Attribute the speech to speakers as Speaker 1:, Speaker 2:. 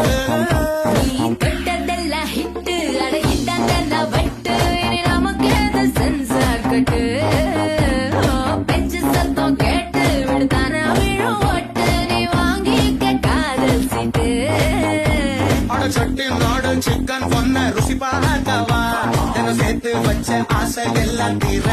Speaker 1: நீ தொட்டதெல்லாம் ஹிட்டு அட இட்டாங்கெல்லாம் வட்டு இனி நமக்கு எது சென்சார் கட்டு பெஞ்சு சத்தம் கேட்டு விடுதான விழும் ஓட்டு நீ வாங்கிக்க காதல் சீட்டு
Speaker 2: சட்டி நாடு சிக்கன் பொண்ண ருசி பார்க்கவா சேர்த்து வச்ச ஆசை எல்லாம் தீர